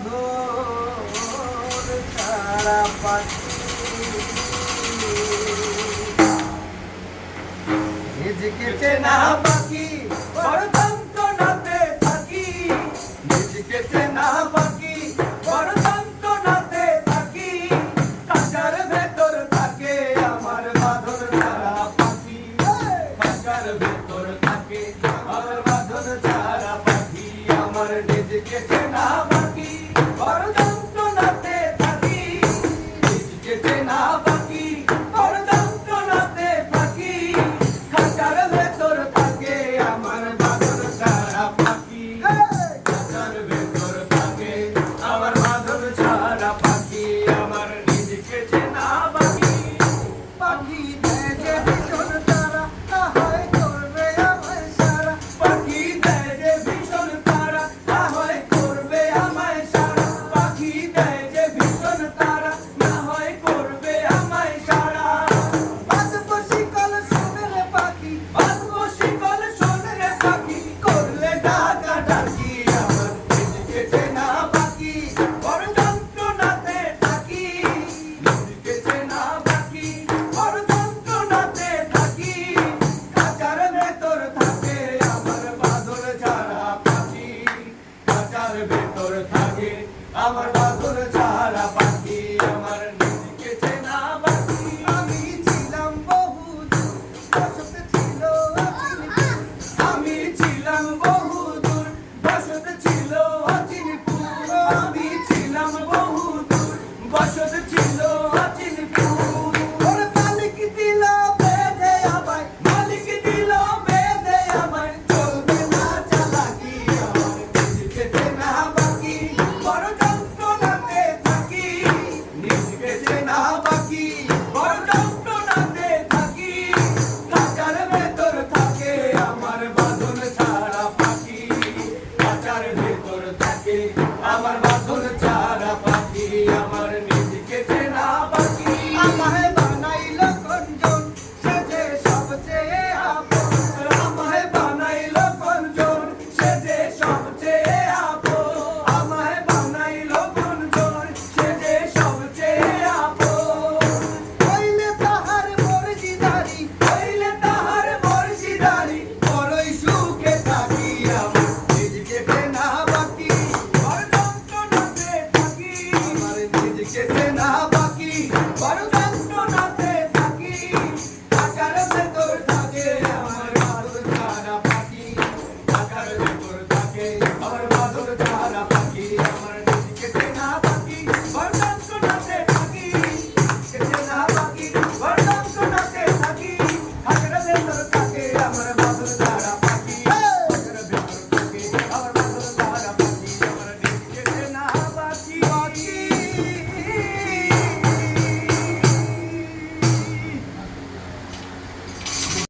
বাঁধন ছাড়া পাখি নিজেকে চেনা পাখি বড় যন্ত্রণাতে থাকি নিজেকে চেনা পাখি বড় যন্ত্রণাতে থাকি খাঁচার ভেতর থাকে আমার বাঁধন ছাড়া পাখি খাঁচার ভেতর থাকে আমার বাঁধন ছাড়া পাখি আমার নিজেকে চেনা পাখি বড় যন্ত্রণাতে থাকি নিজেকে চেনা পাখি বড় যন্ত্রণাতে থাকি খাঁচার ভেতর থাকে আমার বাঁধন ছাড়া পাখি খাঁচার ভেতর থাকে আমার বাঁধন ছাড়া পাখি আমার নিজেকে চেনা পাখি পাখি দেয় যে ভীষণ তারা না হয় করবে আমায় সারা পাখি দেয় যে ভীষণ তারা না হয় করবে আমায় সারা পাখি দেয় যে ভীষণ তারা না হয় করবে আমায় সারা বাঁধবো শিকল শোনে রে পাখি বাঁধবো শিকল শোনে রে পাখি করলে ডাকা ডাকি আমার নিজেকে চেনা পাখি বড় যন্ত্রণাতে থাকি নিজেকে চেনা পাখি বড় যন্ত্রণাতে থাকি খাঁচার ভেতর থাকে আমার বাঁধন ছাড়া পাখি খাঁচার ভেতর থাকে আমার বাঁধন ছাড়া পাখি আমার নিজেকে চেনা পাখি আমি ছিলাম বহুদূর বসত ছিল অচিনপুর আমি ছিলাম বহুদূর বসত ছিল অচিনপুর আমি ছিলাম বহুদূর বসত ছিল অচিনপুর ওর মালিক দিল বেঁধে আমায় মালিক দিল বেঁধে আমায় চলবে না চালাকি আমার নিজেকে চেনা পাখি বড় যন্ত্রণাতে থাকি নিজেকে চেনা পাখি বড় যন্ত্রণাতে থাকি খাঁচার ভেতর থাকে আমার বাঁধন ছাড়া পাখি খাঁচার ভেতর থাকে আমার বাঁধন ছাড়া পাখি